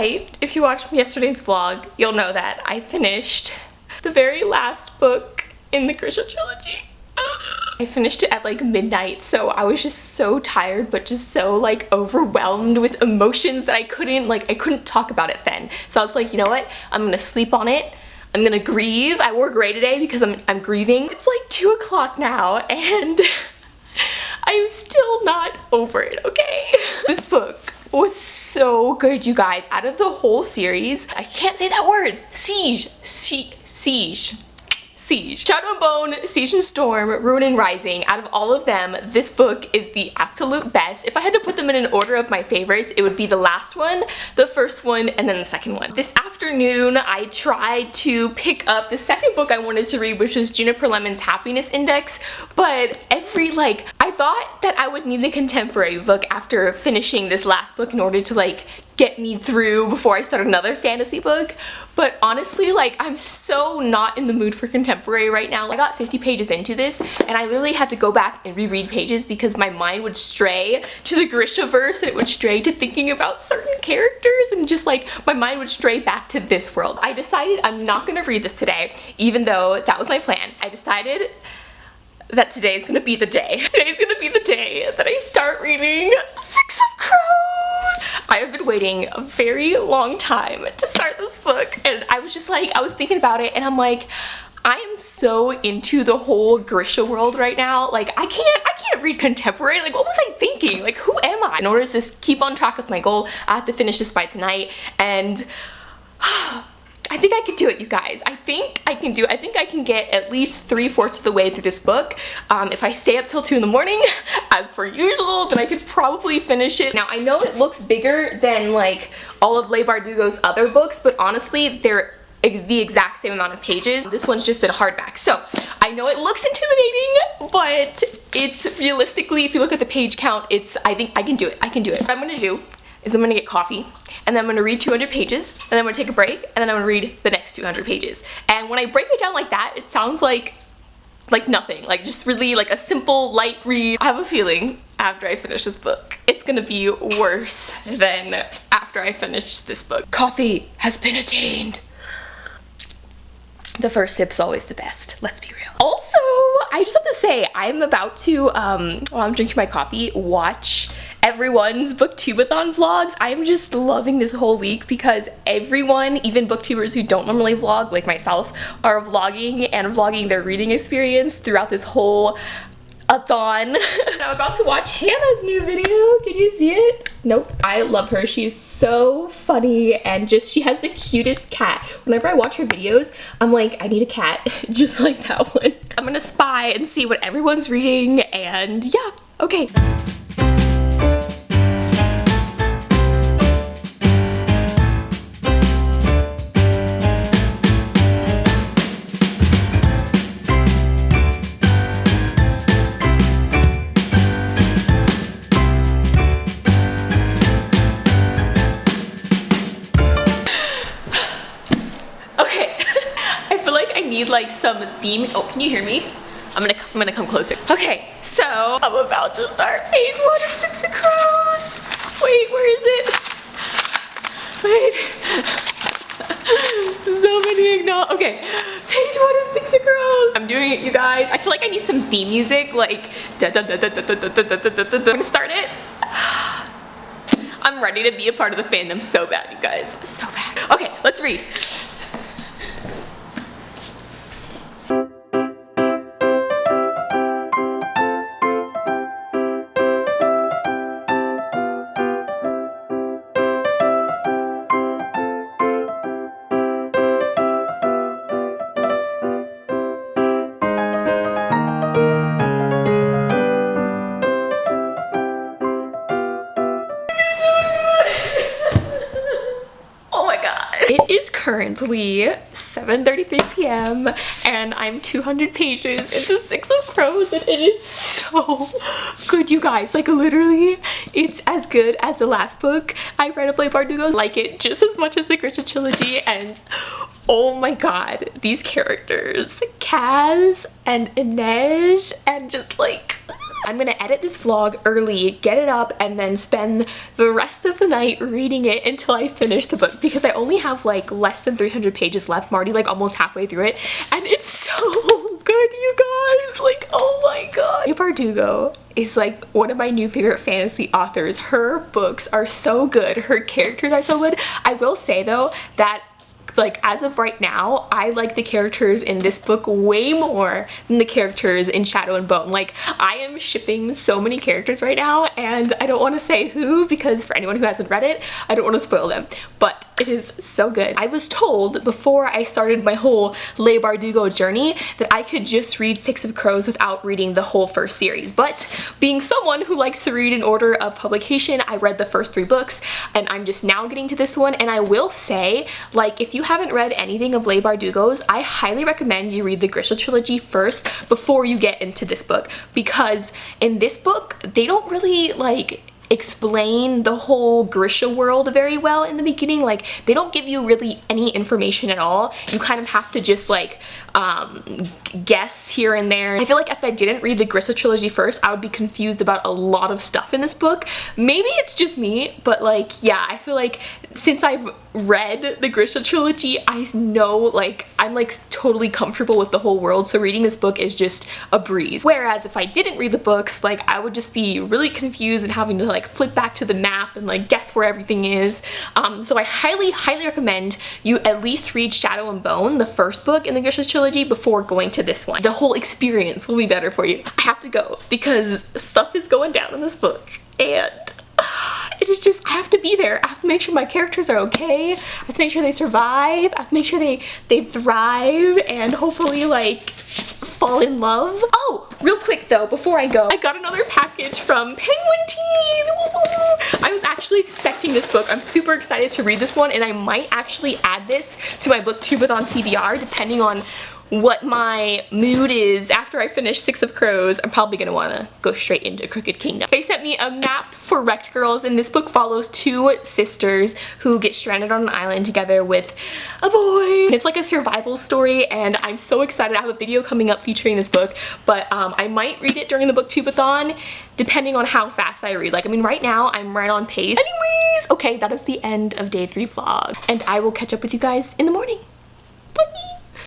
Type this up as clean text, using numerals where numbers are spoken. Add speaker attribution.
Speaker 1: night, if you watched yesterday's vlog, you'll know that I finished the very last book in the Grisha trilogy. I finished it at like midnight, so I was just so tired, but just so like overwhelmed with emotions that I couldn't talk about it then. So I was like, you know what? I'm gonna sleep on it. I'm gonna grieve. I wore gray today because I'm grieving. It's like 2 o'clock now and I'm still not over it, okay? This book was so good, you guys. Out of the whole series, I can't say that word. Siege. Shadow and Bone, Siege and Storm, Ruin and Rising. Out of all of them, this book is the absolute best. If I had to put them in an order of my favorites, it would be the last one, the first one, and then the second one. This afternoon, I tried to pick up the second book I wanted to read, which was Juniper Lemon's Happiness Index, but I thought that I would need a contemporary book after finishing this last book in order to get me through before I start another fantasy book. But honestly, I'm so not in the mood for contemporary right now. I got 50 pages into this and I literally had to go back and reread pages because my mind would stray to the Grishaverse and it would stray to thinking about certain characters and just my mind would stray back to this world. I decided I'm not gonna read this today, even though that was my plan. I decided that today is gonna be the day. Today's gonna be the day that I start reading Six of Crows. I have been waiting a very long time to start this book and I was just I was thinking about it and I'm like, I am so into the whole Grisha world right now. I can't read contemporary. What was I thinking? Who am I? In order to just keep on track with my goal, I have to finish this by tonight and I think I can do it, you guys. I think I can do it. I think I can get at least 3/4 of the way through this book. If I stay up till 2 in the morning, as per usual, then I could probably finish it. Now, I know it looks bigger than all of Leigh Bardugo's other books, but honestly, they're the exact same amount of pages. This one's just in hardback. So I know it looks intimidating, but it's realistically, if you look at the page count, I think I can do it. I can do it. What I'm gonna do is I'm gonna get coffee, and then I'm gonna read 200 pages, and then I'm gonna take a break, and then I'm gonna read the next 200 pages. And when I break it down like that, it sounds like nothing, just really a simple light read. I have a feeling after I finish this book, it's gonna be worse than after I finish this book. Coffee has been attained. The first sip's always the best, let's be real. Also, I just have to say, I'm about to, while I'm drinking my coffee, watch everyone's Booktube-A-Thon vlogs. I'm just loving this whole week because everyone, even booktubers who don't normally vlog, like myself, are vlogging and vlogging their reading experience throughout this whole a-thon. I'm about to watch Hannah's new video. Can you see it? Nope. I love her. She is so funny and she has the cutest cat. Whenever I watch her videos, I'm like, I need a cat just like that one. I'm gonna spy and see what everyone's reading and yeah, okay. Need some theme. Oh, can you hear me? I'm gonna come closer. Okay, so I'm about to start page 1 of Six of Crows. Wait, where is it? Wait. So many okay, page 1 of Six of Crows. I'm doing it, you guys. I feel like I need some theme music, da da da da da da da da da da da. I'm gonna start it. I'm ready to be a part of the fandom so bad, you guys. So bad. Okay, let's read. It is currently 7:33 p.m. and I'm 200 pages into Six of Crows and it is so good, you guys. Literally, it's as good as the last book I read of Leigh Bardugo. Like it just as much as the Grisha trilogy and oh my god, these characters, Kaz and Inej and just I'm gonna edit this vlog early, get it up, and then spend the rest of the night reading it until I finish the book, because I only have like less than 300 pages left. I'm already like almost halfway through it, and it's so good, you guys. Like, oh my god. Leigh Bardugo is like one of my new favorite fantasy authors. Her books are so good. Her characters are so good. I will say though that like as of right now, I like the characters in this book way more than the characters in Shadow and Bone. Like, I am shipping so many characters right now, and I don't want to say who, because for anyone who hasn't read it, I don't want to spoil them, but it is so good. I was told before I started my whole Leigh Bardugo journey that I could just read Six of Crows without reading the whole first series, but being someone who likes to read in order of publication, I read the first 3 books, and I'm just now getting to this one. And I will say, like, if you haven't read anything of Leigh Bardugo's, I highly recommend you read the Grisha trilogy first before you get into this book, because in this book they don't really like explain the whole Grisha world very well in the beginning. Like, they don't give you really any information at all. You kind of have to just like guess here and there. I feel like if I didn't read the Grisha trilogy first, I would be confused about a lot of stuff in this book. Maybe it's just me, but like, yeah, I feel like since I've read the Grisha trilogy, I know like I'm like totally comfortable with the whole world, so reading this book is just a breeze. Whereas if I didn't read the books, like I would just be really confused and having to like flip back to the map and like guess where everything is. So I highly recommend you at least read Shadow and Bone, the first book in the Grisha trilogy, before going to this one. The whole experience will be better for you. I have to go because stuff is going down in this book, and it is just, I have to be there. I have to make sure my characters are okay. I have to make sure they survive. I have to make sure they thrive and hopefully like fall in love. Oh, real quick though, before I go, I got another package from Penguin Teen. I was actually expecting this book. I'm super excited to read this one, and I might actually add this to my Booktube-A-Thon TBR depending on what my mood is after I finish Six of Crows. I'm probably gonna wanna go straight into Crooked Kingdom. They sent me a map for wrecked girls, and this book follows 2 sisters who get stranded on an island together with a boy. And it's like a survival story, and I'm so excited. I have a video coming up featuring this book, but I might read it during the Booktube-A-Thon depending on how fast I read. Like, I mean, right now I'm right on pace. Anyways, okay, that is the end of day 3 vlog, and I will catch up with you guys in the morning. Bye!